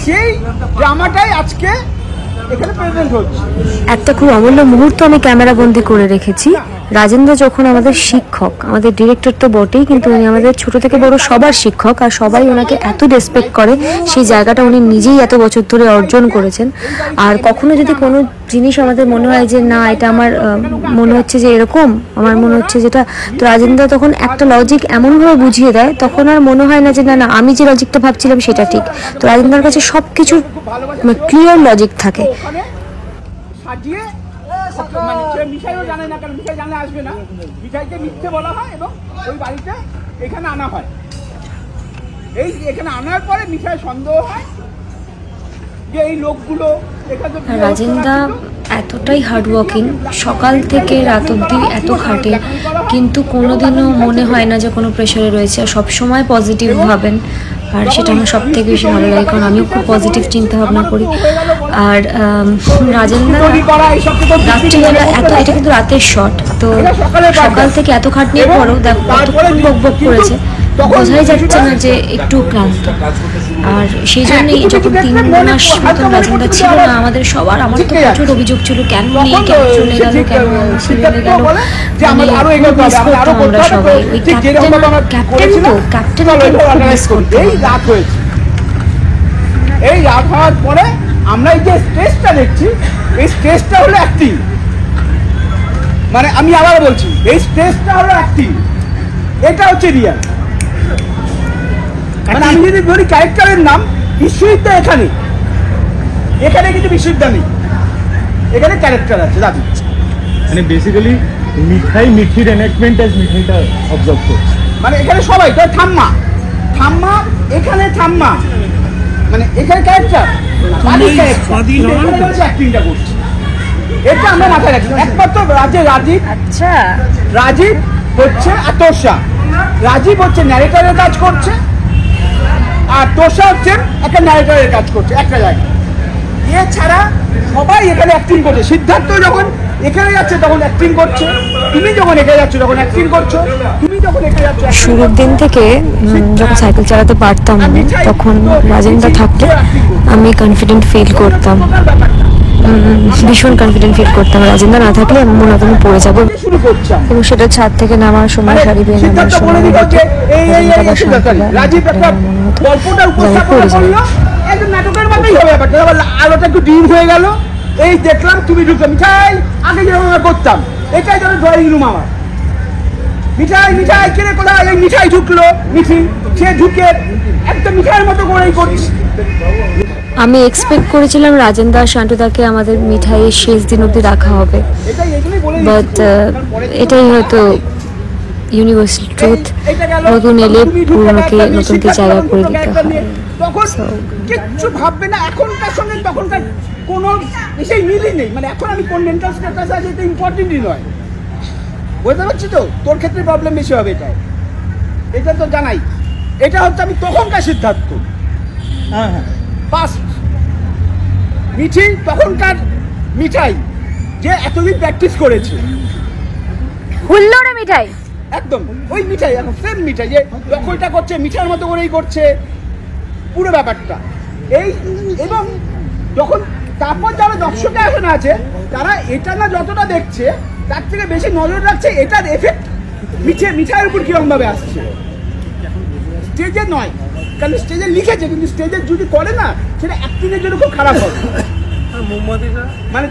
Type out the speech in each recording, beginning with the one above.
সেই ড্রামাটাই আজকে এখানে প্রেজেন্ট হচ্ছে। একটা খুব অমূল্য মুহূর্ত আমি ক্যামেরা বন্দি করে রেখেছি। রাজেন্দ্র যখন আমাদের শিক্ষক, আমাদের ডিরেক্টর তো বটেই, কিন্তু উনি আমাদের ছোট থেকে বড় সবার শিক্ষক, আর সবাই ওনাকে এত রেসপেক্ট করে, সেই জায়গাটা উনি নিজেই এত বছর ধরে অর্জন করেছেন। আর কখনো যদি কোনো জিনিস আমাদের মনে হয় যে না এটা আমার মনে হচ্ছে যে এরকম, আমার মনে হচ্ছে যেটা, তো রাজেন্দ্র তখন একটা লজিক এমনভাবে বুঝিয়ে দেয়, তখন আর মনে হয় না যে না না আমি যে লজিকটা ভাবছিলাম সেটা ঠিক। তো রাজেন্দ্রের কাছে সব কিছুর ক্লিয়ার লজিক থাকে। সাজিয়ে মানে সে মিঠাইও জানে না, কারণ মিঠাই জানলে আসবে না, মিঠাইকে মিথ্যে বলা হয় এবং ওই বাড়িতে এখানে আনা হয়। এই এখানে আনার পরে মিঠাই সন্দেহ হয় যে এই লোকগুলো এখানে। রাজেন্দ্র এতটাই হার্ডওয়ার্কিং, সকাল থেকে রাত অবধি এত খাটে, কিন্তু কোনোদিনও মনে হয় না যে কোনো প্রেশারে রয়েছে। সবসময় পজিটিভ ভাবেন, আর সেটা আমার সব থেকে বেশি ভালো লাগে, কারণ আমিও খুব পজিটিভ চিন্তা ভাবনা করি। আর রাজেন্দ্র রাত্রিবেলা এটা কিন্তু রাতের শট, তো সকাল থেকে এত খাটনির পরেও দেখো কতক্ষণ বক বক করেছে, বোঝাই যাচ্ছে না যে একটু ক্লান্ত। আর সেই জন্যই যখন 3 মাস মতন রাজেন্দ্র ছিল না আমাদের সবার, আমার তো প্রচুর অভিযোগ ছিল কেন নিয়ে, কেন চলে গেল, কেন চলে গেল, আমরা সবাই ওই ক্যাপ্টেন মিস করতে। এই রাত হওয়ার পরে আমরা এই যে স্টেজটা দেখছি, এই স্টেজটা হলো অ্যাক্টিং। মানে আমি আবার বলছি, এই স্টেজটা হলো অ্যাক্টিং, এটা হচ্ছে রিয়াল। মানে আমি যদি ধরি ক্যারেক্টারের নাম বিশ্ববিদ্যা, এখানে এখানে কিন্তু বিশ্ববিদ্যা নেই, এখানে ক্যারেক্টার আছে দাদু। মানে বেসিক্যালি মিঠাই মিঠির এনঅ্যাক্টমেন্ট এজ মিঠাইটা অবজার্ভ করছে। মানে এখানে সবাই তো ঠাম্মা ঠাম্মা, এখানে ঠাম্মা, মানে এখানে ক্যারেক্টার অ্যাক্টিংটা করছে, এটা আমরা মাথায় রাখি। একমাত্র রাজীব, আচ্ছা রাজীব হচ্ছে আর তোষা, রাজীব হচ্ছে ন্যারেটরের কাজ করছে, আর তোষা হচ্ছে একটা ন্যারেটরের কাজ করছে একটা জায়গায়। এছাড়া সবাই এখানে অ্যাক্টিং করছে। সিদ্ধার্থ যখন এখানে যাচ্ছে তখন অ্যাক্টিং করছে, তুমি যখন এখানে যাচ্ছ তখন অ্যাক্টিং করছো, তুমি যখন এখানে যাচ্ছ। শুরুর দিন থেকে যখন সাইকেল চালাতে পারতাম না, তখন রাজেন্দ্র থাকতে আমি কনফিডেন্ট ফিল করতাম, ভীষণ কনফিডেন্ট ফিল করতাম। রাজেন্দ্র না থাকলে আমি মনে হয় পড়ে যাবো, এবং সেটা ছাদ থেকে নামার সময়, শাড়ি বেয়ে নামার সময় পড়ে যাবে। নাটকের মতোই হবে ব্যাপারটা, আলোটা একটু ডিম হয়ে গেল, এই দেখলাম তুমি ঢুকলাম, মিঠাই আগে যেরকম করতাম, এটাই ধরো ড্রয়িং রুম আমার। মিঠাই মিঠাই কেড়ে কোথায়, এই মিঠাই ঢুকলো, মিঠি সে ঢুকে একটা মিঠাইয়ের মতো করেই করছি। আমি এক্সপেক্ট করেছিলাম রাজেন্দ্র আর শান্টুদাকে আমাদের মিঠাইয়ের শেষ দিন অবধি রাখা হবে, বাট এটাই হয়তো ইউনিভার্সাল ট্রুথ, নতুন এলে পুরোনোকে নতুনকে জায়গা করে দিতে হয়। তখন কিচ্ছু ভাববে না, এখনকার সঙ্গে তখনকার কোনো সেই মিলই নেই। মানে এখন আমি কোন মেন্টাল স্ট্যাটাস আছে এটা ইম্পর্টেন্টই নয়, বুঝতে পারছি তো? তোর ক্ষেত্রে প্রবলেম বেশি হবে, এটা তো জানাই। এটা হচ্ছে আমি তখনকার সিদ্ধার্থ, হ্যাঁ হ্যাঁ পাস্ট মিঠি, তখনকার মিঠাই যে এতদিন প্র্যাকটিস করেছে, হুল্লোড়ে মিঠাই, একদম ওই মিঠাই, এখন সেম মিঠাই যে দখলটা করছে, মিঠাইয়ের মতো করেই করছে পুরো ব্যাপারটা। এই এবং যখন তারপর যারা দর্শকের আসনে আছে, তারা এটা না যতটা দেখছে তার থেকে বেশি নজর রাখছে এটার এফেক্ট মিঠাইয়ের উপর কিরকম ভাবে আসছে, স্টেজে নয়। কারণ স্টেজে লিখেছে, কিন্তু স্টেজে যদি করে না সেটা অ্যাক্টিংয়ের জন্য খুব খারাপ হবে। মানে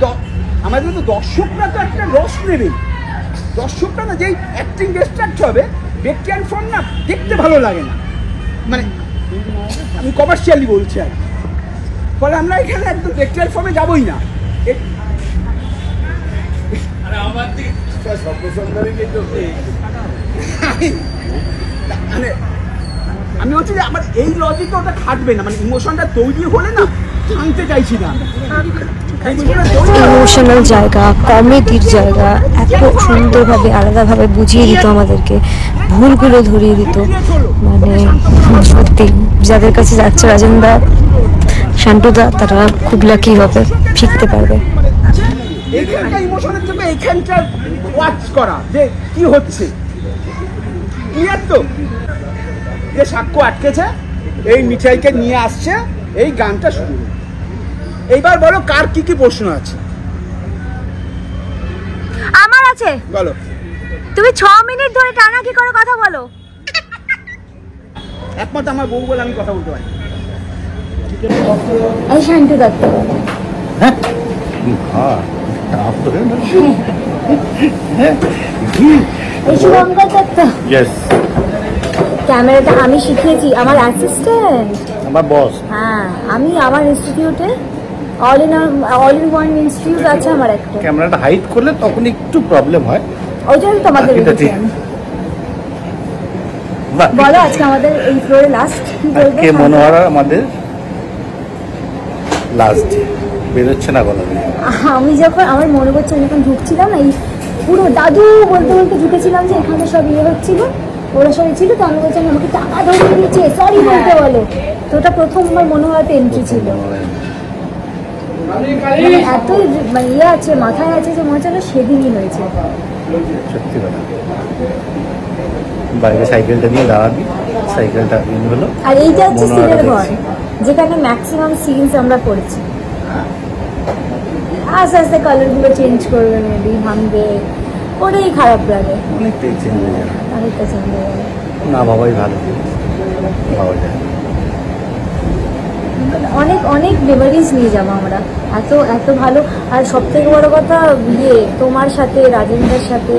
আমাদের তো দর্শকরা তো একটা রস নেবে, দর্শকরা না যেই অ্যাক্টিং ডিস্ট্রাক্ট হবে, ব্যক্তি ফোন না দেখতে ভালো লাগে না, মানে আমি কমার্শিয়ালি বলছি আর। ফলে আমরা এখানে একদম ব্যক্তি ফর্মে যাবোই না। আমি হচ্ছে যে আমার এই লজিকটা ওটা খাটবে না, মানে ইমোশনটা তৈরি হলে না জানতে চাইছি না। ইমোশনাল জায়গা, কমেডির জায়গা এত সুন্দরভাবে আলাদাভাবে বুঝিয়ে দিত আমাদেরকে, ভুলগুলো ধরিয়ে দিত। মানে সত্যি যাদের কাছে যাচ্ছে রাজেন্দ্র, শান্টুদা, তারা খুব লাকি হবে, শিখতে পারবে। এইখানকার ইমোশনের জন্য এইখানকার ওয়াচ করা যে কি হচ্ছে, ক্লিয়ার তো? যে সাক্ষ্য আটকেছে, এই মিঠাইকে নিয়ে আসছে, এই গানটা শুরু হলো। এইবার বলো কার কি কি প্রশ্ন আছে? আমার আছে। বলো। তুমি 6 মিনিট ধরে টানা কি করে কথা বলো? একমাত্র আমার বউ বলে আমি কথা বলতে পারি। এই শান্তু দত্ত। হ্যাঁ আপনাদের এই শুভঙ্কর দত্ত। ইয়েস, ক্যামেরাটা আমি শিখিয়েছি, আমার অ্যাসিস্ট্যান্ট। আমার বস। হ্যাঁ, আমি আমার ইনস্টিটিউটে অল ইন ওয়ান ইনস্টিটিউট আছে আমার একটা। ক্যামেরাটা হাইড করলে তখন একটু প্রবলেম হয়। ওই জন্য তোমাদের এটা রেখেছি ঠিক। আমি। বাহ, বলো আজকে আমাদের এই ফ্লোরে লাস্ট কি বলবে? আজকে মনোহরা আমাদের লাস্ট বেরোচ্ছে না বলা যায়। আমি যখন আমার মনে করছে আমি যখন ঢুকছিলাম না, এই পুরো দাদু বলতে বলতে ঢুকেছিলাম যে এখানে সব ইয়ে হচ্ছিল, ওরা সবাই ছিল, তো আমি বলছিলাম আমাকে টাকা ধরিয়ে দিয়েছে, সরি বলতে বলো। তো ওটা প্রথমবার মনে হয় এন্ট্রি ছিল। মানে এত মানে ইয়ে আছে, মাথায় আছে যে মনে হচ্ছে না সেদিনই হয়েছে। সত্যি কথা। বাইরে সাইকেলটা নিয়ে দাঁড়াবি, সাইকেলটা ইন হলো। আর এইটা হচ্ছে মনোহরা সিনের ঘর, দেখছি। যেখানে ম্যাক্সিমাম সিনস আমরা করেছি। আস্তে আস্তে কালারগুলো চেঞ্জ করবে, মেবি ভাঙবে, ওটাই খারাপ লাগে। অনেকটাই চেঞ্জ হয়ে যাবে। আরেকটা চেঞ্জ হয়ে যাবে। না ভাবাই ভালো, ভাবা যায়। অনেক অনেক মেমোরিজ নিয়ে যাবো আমরা, এত এত ভালো। আর সব থেকে বড় কথা ইয়ে, তোমার সাথে রাজেন্দ্রের সাথে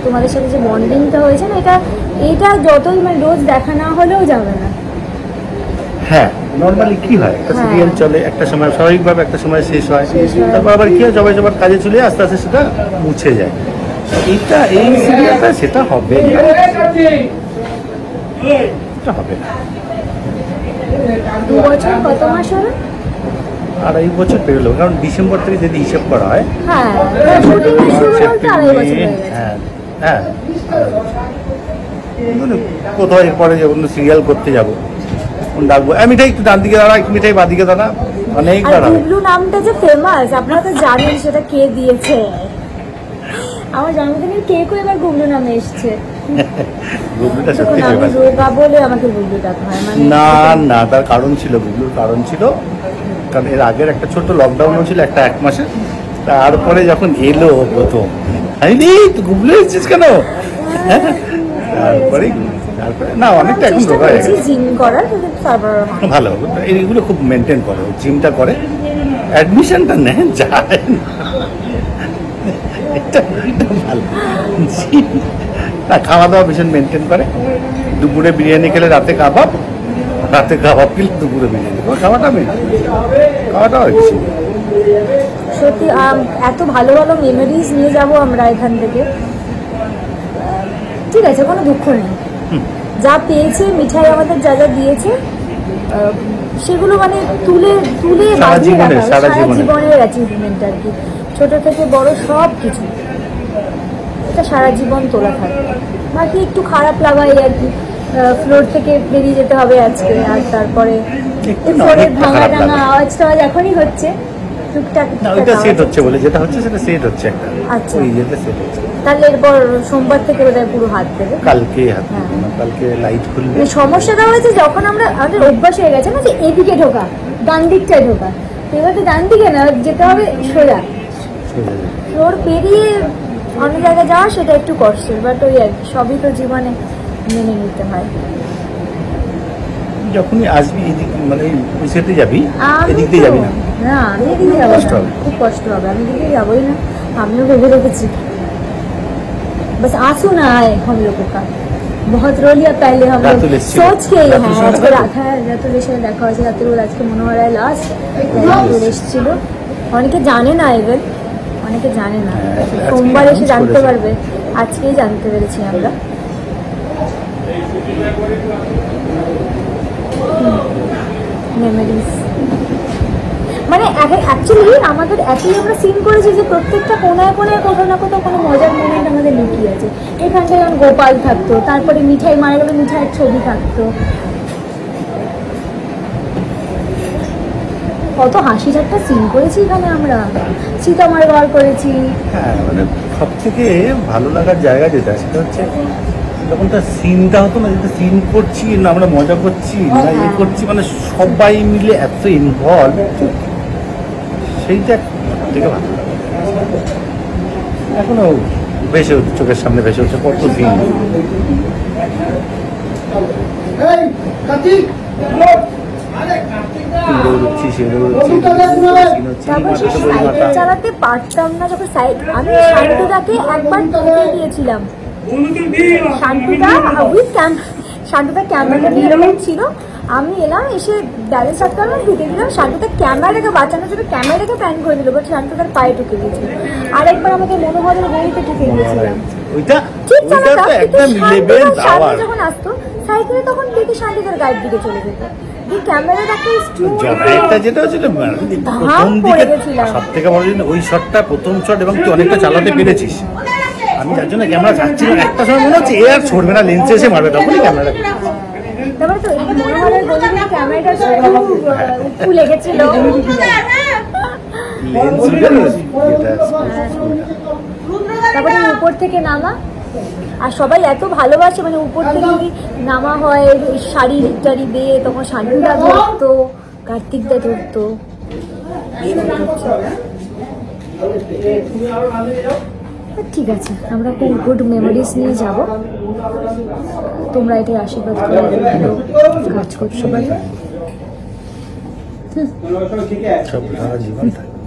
তোমাদের সাথে যে বন্ডিংটা হয়েছে না, এটা যতই মানে রোজ দেখা না হলেও যাবে না। হ্যাঁ, নর্মালি কি হয়, একটা হ্যাঁ। সিরিয়াল চলে, একটা সময় স্বাভাবিকভাবে একটা সময় শেষ হয়, শেষ হয়। তারপর আবার কি হয়, সবাই সবার কাজে চলে আস্তে আস্তে সেটা মুছে যায়। এটা এই সিরিয়ালটা সেটা হবে না, এটা হবে না। 2 বছর কত মাস হলো? 2.5 বছর পেরোলো, কারণ ডিসেম্বর থেকে যদি হিসেব করা হয়, হ্যাঁ, শুটিং শুরু বলতে 2.5 বছর হয়ে গেছে। হ্যাঁ হ্যাঁ, মানে কোথাও এরপরে যখন সিরিয়াল করতে যাবো ডাকবো, মিঠাই একটু ডান দিকে দাঁড়া, একটু মিঠাই বাঁ দিকে দাঁড়া, অনেক আর দাঁড়াবে। গুবলু নামটা যে ফেমাস, আপনারা তো জানেন সেটা কে দিয়েছে। আমার জন্মদিনের কেকও এবার গুবলু নামে এসছে। গুগলটা তখন সত্যি আমি ফেমাস। রোগা বলে আমাকে গুবলু ডাকা হয়, মানে না না, তার কারণ ছিল, গুগলুর কারণ ছিল, কারণ এর আগের একটা ছোট্ট লকডাউনও ছিল, একটা 1 মাসের। তারপরে যখন এলো প্রথম, আমি গুগলু এসেছিস কেন, তারপরে না অনেকটা এখন চেষ্টা রোগা হয়ে করেছি গেছে। জিম করার, কিন্তু তারপর ভালো, এইগুলো খুব মেনটেন করে, জিমটা করে, অ্যাডমিশনটা নেয় যায় না। এটা ভালো। না, খাওয়া দাওয়া ভীষণ মেনটেন করে। দুপুরে বিরিয়ানি খেলে রাতে কাবাব, রাতে কাবাব খেলে দুপুরে বিরিয়ানি, খাওয়াটা খাওয়াটাও হচ্ছে। সত্যি এত ভালো ভালো মেমোরিজ নিয়ে যাব আমরা এখান থেকে। ঠিক আছে, কোনো দুঃখ নেই। যা পেয়েছে, মিঠাই আমাদের যা যা দিয়েছে, সেগুলো মানে তুলে তুলে সারা বাঁধিয়ে জীবনের, রাখা, সারা সারা জীবনের। জীবনের অ্যাচিভমেন্ট আর কি, ছোট থেকে বড় সব কিছু, এটা সারা জীবন তোলা থাকবে। বাকি একটু খারাপ লাগাই আর কি, ফ্লোর থেকে বেরিয়ে যেতে হবে আজকে, আর তারপরে একটু না, ফ্লোরের অনেকটা ভাঙা খারাপ টাঙা লাগে। আওয়াজ টাওয়াজ এখনই হচ্ছে, টুকটাক না, টুকটাক ওইটা সেট আওয়াজ হচ্ছে বলে, যেটা হচ্ছে সেটা সেট হচ্ছে একটা, আচ্ছা। ওই ইয়েতে সেট হচ্ছে। তাহলে এরপর সোমবার থেকে বোধহয় পুরো হাত দেবে। কালকে হাত হ্যাঁ। দিবে না, কালকে লাইট খুলবে। মানে সমস্যাটা হয়েছে যখন আমাদের অভ্যাস হয়ে গেছে না যে এদিকে ঢোকা, ডান দিকটায় ঢোকা, তো এবার তো ডান দিকে না, যেতে হবে সোজা। সোজা যাবে। ফ্লোর পেরিয়ে অন্য জায়গায় যাওয়া সেটা একটু কষ্টের, বাট ওই আর কি, সবই তো জীবনে মেনে নিতে হয়। যখনই আসবি এদিক, মানে সেতে যাবি, আমি এদিক দিয়ে তো- যাবি না। না, আমি এদিকে যাবো কষ্ট না, হবে। খুব কষ্ট হবে, আমি এদিকে যাবোই না। আমিও ভেবে রেখেছি, বাস आंसू ना आए हम लोगों का, बहुत रो लिया पहले हम लोग রাতুল এসেছিল। सोच के। রাতুলের হ্যাঁ, সঙ্গে আজকে দেখা রাখা রাতুলের সাথে দেখা হয়েছে, রাতুল আজকে মনোহরায় লাস্ট, রাতুল এসেছিল। অনেকে জানে না, ইভেন অনেকে জানে না, হ্যাঁ, আজকে সোমবার এসে announce জানতে করেছে। পারবে, আজকেই জানতে পেরেছি আমরা। মেমোরিজ মানে অ্যাকচুয়ালি আমাদের একই আমরা সিন করেছি যে প্রত্যেকটা কোনায় কোনায় কোথাও না কোথাও কোনো মজার মোমেন্ট আমাদের লুকিয়ে আছে। এখানটায় যেমন গোপাল থাকতো, তারপরে মিঠাই মারা গেলে মিঠাইয়ের ছবি থাকতো, কত হাসি ঠাট্টা সিন করেছি এখানে আমরা, সীতামার ঘর করেছি। হ্যাঁ, মানে সব থেকে ভালো লাগার জায়গা যেটা, সেটা হচ্ছে তখন তার সিনটা হতো না, যেটা সিন করছি না আমরা মজা করছি না ইয়ে করছি, মানে সবাই মিলে এত ইনভলভ, সেইটা থেকে ভালো লাগে। এখনো ভেসে উঠছে, চোখের সামনে ভেসে উঠছে কত সিন। তারপর সে সাইকেল চালাতে পারতাম না যখন আমি শান্তুদাকে একবার ঠকে দিয়েছিলাম। শান্তুদা ক্যামেরাটা নিয়ে এরকম ছিল, আমি এলাম এসে ব্যালেন্স রাখতে পারলাম, ঢুকে দিলাম, শান্তুদা ক্যামেরাটাকে বাঁচানোর জন্য ক্যামেরাটাকে প্যান করে দিল, বাট শান্তুদার পায়ে ঢুকে গিয়েছিল। আর একবার আমাদের মনোহরের গলিতে ঢুকে গিয়েছিলাম, ঠিক চালাতাম, কিন্তু শান্তুদার সামনে যখন আসতো সাইকেলে তখন দেখি শান্তুদার গায়ের দিকে চলে যেত। ক্যামেরার একটা একটা যেটা হচ্ছিল প্রথম দিকে সব থেকে বড় জিনিস ওই শটটা, প্রথম শট, এবং তুই অনেকটা চালাতে পেরেছিস। আমি যার জন্য ক্যামেরা চাচ্ছিলাম, একটা সময় মনে হচ্ছে এ আর ছড়বে না, লেন্সে এসে মারবে, তখনই ক্যামেরা তারপরে তো এই মনোহরের গলিতে ক্যামেরাটা খুলে গেছিল। তারপরে উপর থেকে নামা, আর সবাই এত ভালোবাসে, মানে উপর থেকে নামা হয় শাড়ি টাড়ি বেয়ে, তখন শান্তুদা ধরতো, কার্তিকদা ধরতো। ঠিক আছে, আমরা খুব গুড মেমোরিজ নিয়ে যাব, তোমরা এটাই আশীর্বাদ করে ভালো কাজ করছো ভাই। সব সারা জীবন থাকবে।